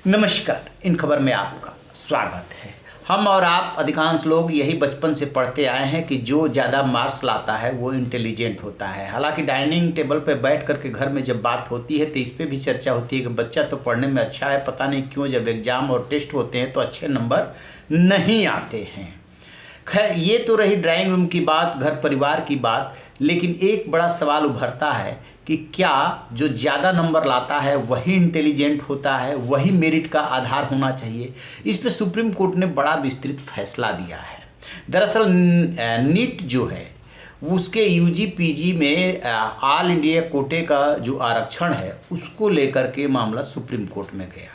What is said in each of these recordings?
नमस्कार। इन खबर में आपका स्वागत है। हम और आप अधिकांश लोग यही बचपन से पढ़ते आए हैं कि जो ज़्यादा मार्क्स लाता है वो इंटेलिजेंट होता है। हालांकि डाइनिंग टेबल पर बैठ कर के घर में जब बात होती है तो इस पर भी चर्चा होती है कि बच्चा तो पढ़ने में अच्छा है, पता नहीं क्यों जब एग्ज़ाम और टेस्ट होते हैं तो अच्छे नंबर नहीं आते हैं। खैर, ये तो रही ड्राइंग रूम की बात, घर परिवार की बात। लेकिन एक बड़ा सवाल उभरता है कि क्या जो ज़्यादा नंबर लाता है वही इंटेलिजेंट होता है, वही मेरिट का आधार होना चाहिए। इस पे सुप्रीम कोर्ट ने बड़ा विस्तृत फैसला दिया है। दरअसल नीट जो है उसके यूजी पीजी में ऑल इंडिया कोटे का जो आरक्षण है उसको लेकर के मामला सुप्रीम कोर्ट में गया।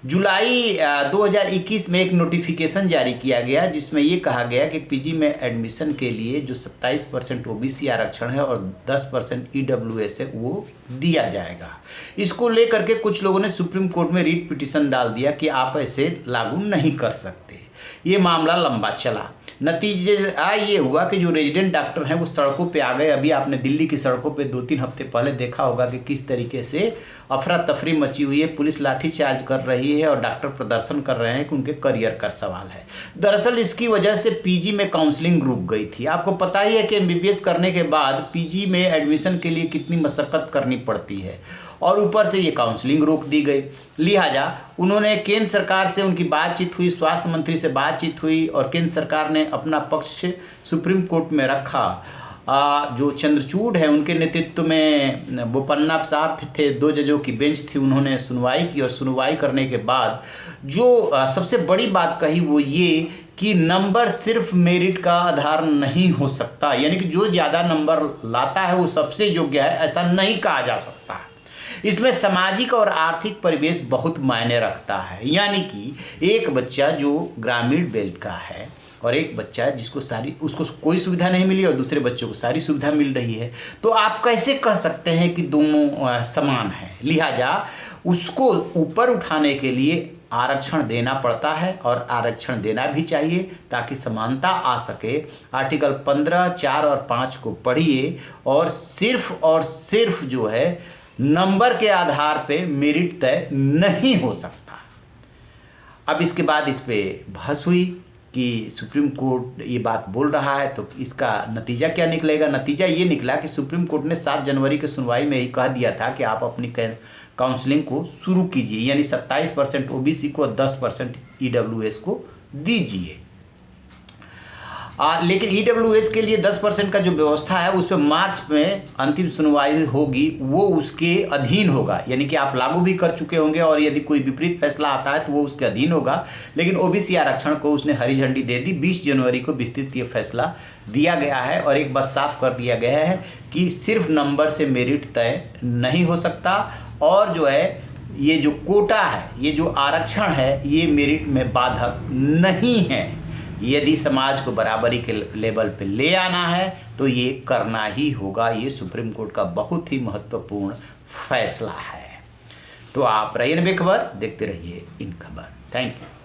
जुलाई 2021 में एक नोटिफिकेशन जारी किया गया जिसमें ये कहा गया कि पीजी में एडमिशन के लिए जो 27% ओबीसी आरक्षण है और 10% ईडब्ल्यूएस है वो दिया जाएगा। इसको लेकर के कुछ लोगों ने सुप्रीम कोर्ट में रीट पिटीशन डाल दिया कि आप ऐसे लागू नहीं कर सकते। ये मामला लंबा चला। नतीजे ये हुआ कि जो रेजिडेंट डॉक्टर हैं वो सड़कों पे आ गए। अभी आपने दिल्ली की सड़कों पे 2-3 हफ्ते पहले देखा होगा कि किस तरीके से अफरा तफरी मची हुई है। पुलिस लाठीचार्ज कर रही है और डॉक्टर प्रदर्शन कर रहे हैं कि उनके करियर का सवाल है। दरअसल इसकी वजह से पीजी में काउंसलिंग रुक गई थी। आपको पता ही है कि एमबीबीएस करने के बाद पीजी में एडमिशन के लिए कितनी मशक्कत करनी पड़ती है और ऊपर से ये काउंसलिंग रोक दी गई। लिहाजा उन्होंने केंद्र सरकार से उनकी बातचीत हुई, स्वास्थ्य मंत्री से बातचीत हुई और केंद्र सरकार ने अपना पक्ष सुप्रीम कोर्ट में रखा। जो चंद्रचूड़ है उनके नेतृत्व में बोपन्ना साहब थे, 2 जजों की बेंच थी, उन्होंने सुनवाई की और सुनवाई करने के बाद जो सबसे बड़ी बात कही वो ये कि नंबर सिर्फ मेरिट का आधार नहीं हो सकता, यानी कि जो ज़्यादा नंबर लाता है वो सबसे योग्य है, ऐसा नहीं कहा जा सकता। इसमें सामाजिक और आर्थिक परिवेश बहुत मायने रखता है। यानी कि एक बच्चा जो ग्रामीण बेल्ट का है और एक बच्चा जिसको उसको कोई सुविधा नहीं मिली और दूसरे बच्चों को सारी सुविधा मिल रही है, तो आप कैसे कह सकते हैं कि दोनों समान हैं। लिहाजा उसको ऊपर उठाने के लिए आरक्षण देना पड़ता है और आरक्षण देना भी चाहिए ताकि समानता आ सके। आर्टिकल 15, 4 और 5 को पढ़िए और सिर्फ जो है नंबर के आधार पे मेरिट तय नहीं हो सकता। अब इसके बाद इस पे बहस हुई कि सुप्रीम कोर्ट ये बात बोल रहा है तो इसका नतीजा क्या निकलेगा। नतीजा ये निकला कि सुप्रीम कोर्ट ने 7 जनवरी की सुनवाई में ही कह दिया था कि आप अपनी काउंसलिंग को शुरू कीजिए, यानी 27% ओबीसी को और 10% ईडब्ल्यूएस को दीजिए। लेकिन ईडब्ल्यूएस के लिए 10% का जो व्यवस्था है उस पर मार्च में अंतिम सुनवाई होगी, वो उसके अधीन होगा, यानी कि आप लागू भी कर चुके होंगे और यदि कोई विपरीत फैसला आता है तो वो उसके अधीन होगा। लेकिन ओबीसी आरक्षण को उसने हरी झंडी दे दी। 20 जनवरी को विस्तृत ये फैसला दिया गया है और एक बात साफ कर दिया गया है कि सिर्फ नंबर से मेरिट तय नहीं हो सकता और जो है ये जो कोटा है, ये जो आरक्षण है, ये मेरिट में बाधक नहीं है। यदि समाज को बराबरी के लेवल पे ले आना है तो ये करना ही होगा। ये सुप्रीम कोर्ट का बहुत ही महत्वपूर्ण फैसला है। तो आप रहिए बेखबर, देखते रहिए इन खबर। Thank you.